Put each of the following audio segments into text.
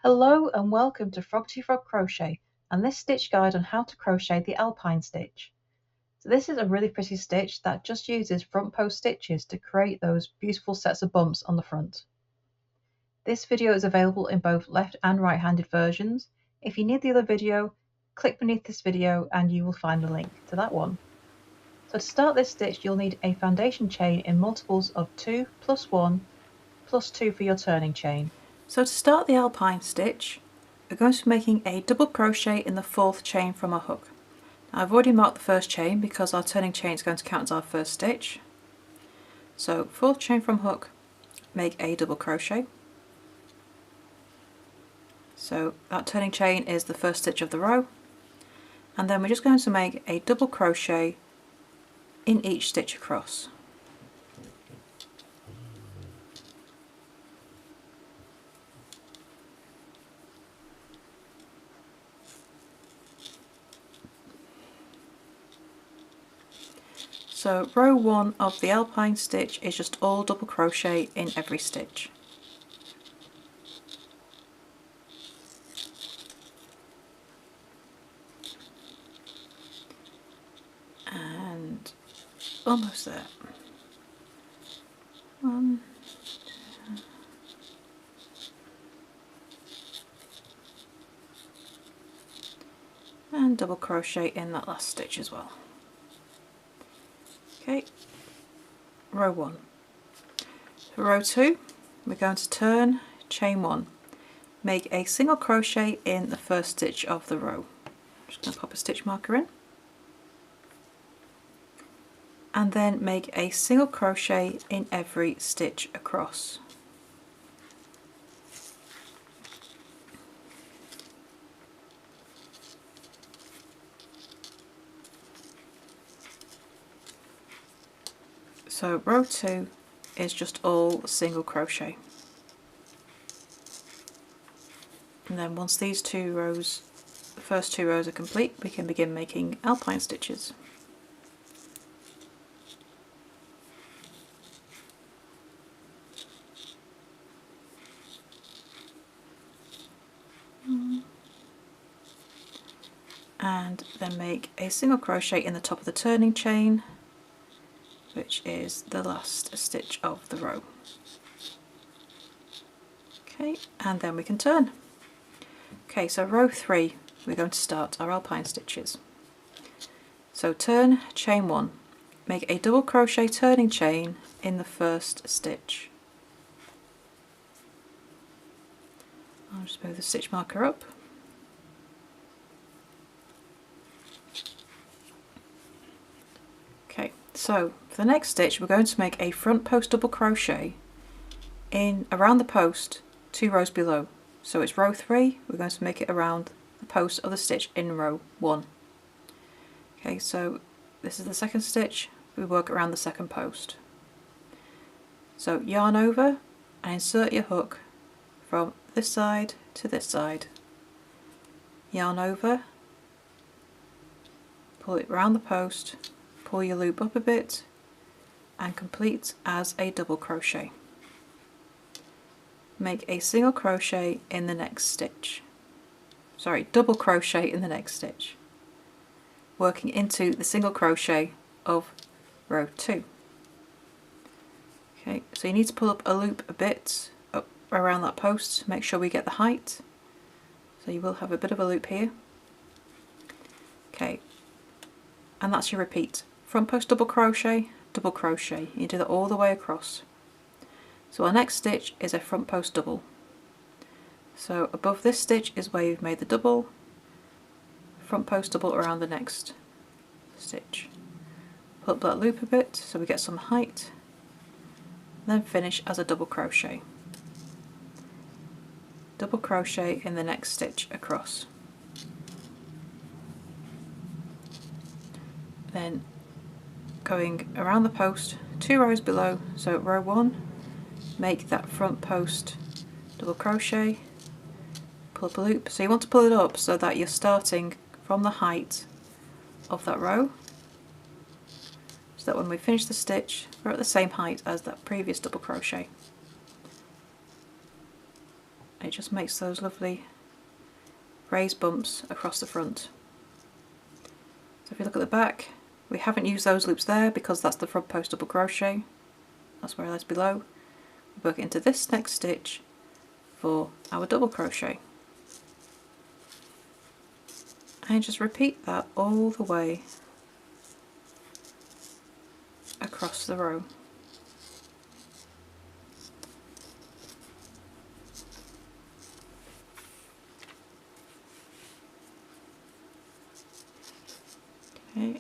Hello and welcome to Froggity Frog Crochet and this stitch guide on how to crochet the alpine stitch. So this is a really pretty stitch that just uses front post stitches to create those beautiful sets of bumps on the front. This video is available in both left and right-handed versions. If you need the other video, click beneath this video and you will find the link to that one. So to start this stitch you'll need a foundation chain in multiples of 2 plus 1 plus 2 for your turning chain. So to start the alpine stitch, we're going to be making a double crochet in the 4th chain from our hook. Now I've already marked the first chain because our turning chain is going to count as our first stitch. So 4th chain from hook, make a double crochet. So that turning chain is the first stitch of the row, and then we're just going to make a double crochet in each stitch across. So row 1 of the alpine stitch is just all double crochet in every stitch. And almost there. 1, 2, and double crochet in that last stitch as well. Okay, row 1. For row 2, we're going to turn, chain 1, make a single crochet in the first stitch of the row. I'm just going to pop a stitch marker in, and then make a single crochet in every stitch across. So row 2 is just all single crochet, and then once these two rows, the first 2 rows are complete, we can begin making alpine stitches. And then make a single crochet in the top of the turning chain, which is the last stitch of the row. Okay, and then we can turn. Okay, so row 3, we're going to start our alpine stitches. So turn, chain 1, make a double crochet turning chain in the first stitch. I'll just move the stitch marker up. Okay, so for the next stitch we're going to make a front post double crochet in around the post 2 rows below. So it's row 3, we're going to make it around the post of the stitch in row 1. Okay, so this is the second stitch, we work around the second post. So yarn over and insert your hook from this side to this side. Yarn over, pull it round the post, pull your loop up a bit and complete as a double crochet. Make a single crochet in the next stitch. Sorry, double crochet in the next stitch, working into the single crochet of row 2. Okay, so you need to pull up a loop a bit up around that post, make sure we get the height. So you will have a bit of a loop here. Okay, and that's your repeat. Front post double crochet, double crochet. You do that all the way across. So our next stitch is a front post double. So above this stitch is where you've made the double, front post double around the next stitch. Pull up that loop a bit so we get some height, then finish as a double crochet. Double crochet in the next stitch across. Then going around the post 2 rows below, so row 1, make that front post double crochet, pull up a loop. So you want to pull it up so that you're starting from the height of that row, so that when we finish the stitch we're at the same height as that previous double crochet. It just makes those lovely raised bumps across the front. So if you look at the back, we haven't used those loops there because that's the front post double crochet. That's where it is below. We work it into this next stitch for our double crochet. And just repeat that all the way across the row. Okay,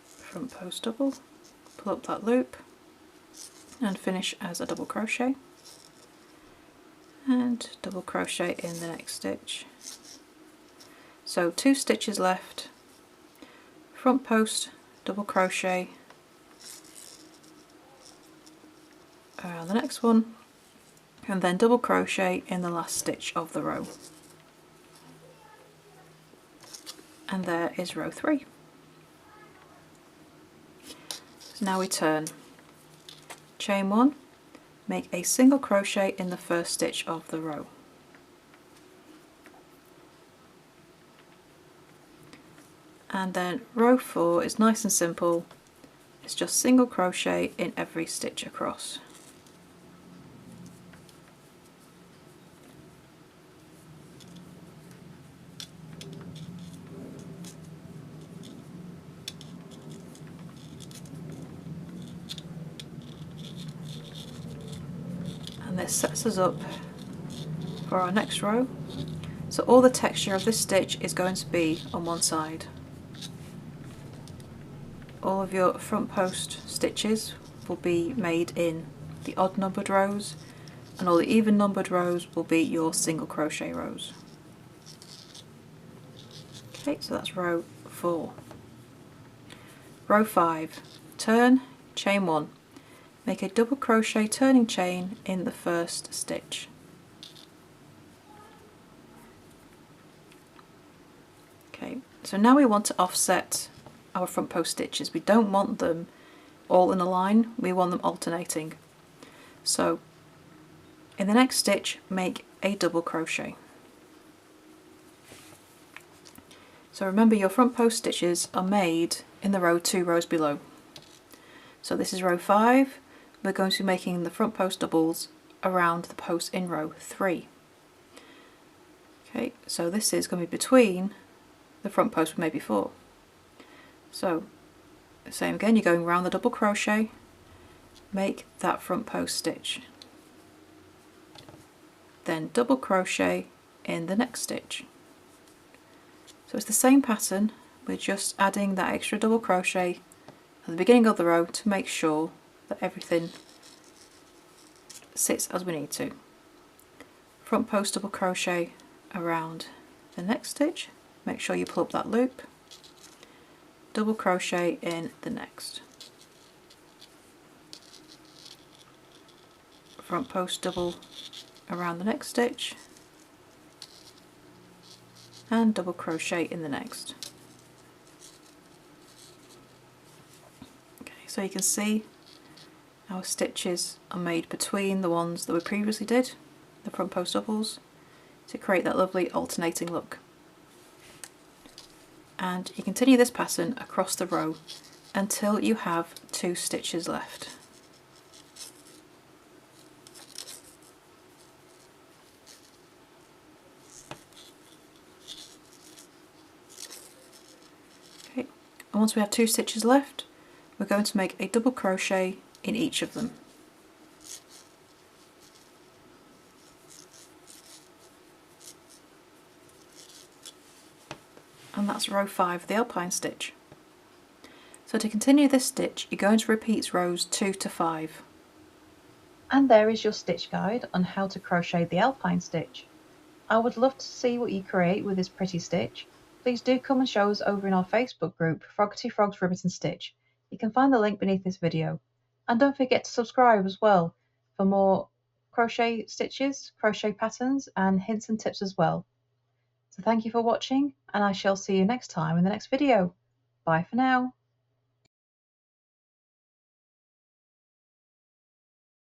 front post double, pull up that loop and finish as a double crochet, and double crochet in the next stitch. So 2 stitches left, front post double crochet around the next one, and then double crochet in the last stitch of the row. And there is row 3. So now we turn, chain 1, make a single crochet in the first stitch of the row. And then row 4 is nice and simple, it's just single crochet in every stitch across. And this sets us up for our next row. So all the texture of this stitch is going to be on one side. All of your front post stitches will be made in the odd numbered rows, and all the even numbered rows will be your single crochet rows. Okay, so that's row 4. Row 5, turn, chain 1. Make a double crochet turning chain in the first stitch. Okay, so now we want to offset our front post stitches. We don't want them all in a line, we want them alternating. So in the next stitch, make a double crochet. So remember, your front post stitches are made in the row 2 rows below. So this is row 5. We're going to be making the front post doubles around the post in row 3. Okay, so this is going to be between the front post we made before. So same again, you're going around the double crochet, make that front post stitch, then double crochet in the next stitch. So it's the same pattern, we're just adding that extra double crochet at the beginning of the row to make sure that everything sits as we need to. Front post double crochet around the next stitch, make sure you pull up that loop, double crochet in the next. Front post double around the next stitch, and double crochet in the next. Okay, so you can see our stitches are made between the ones that we previously did, the front post doubles, to create that lovely alternating look. And you continue this pattern across the row until you have 2 stitches left. Okay, and once we have 2 stitches left, we're going to make a double crochet in each of them. And that's row 5 of the alpine stitch. So to continue this stitch, you're going to repeat rows 2 to 5. And there is your stitch guide on how to crochet the alpine stitch. I would love to see what you create with this pretty stitch. Please do come and show us over in our Facebook group, Froggity Frogs Ribbit and Stitch. You can find the link beneath this video. And don't forget to subscribe as well for more crochet stitches, crochet patterns and hints and tips as well. So thank you for watching, and I shall see you next time in the next video. Bye for now.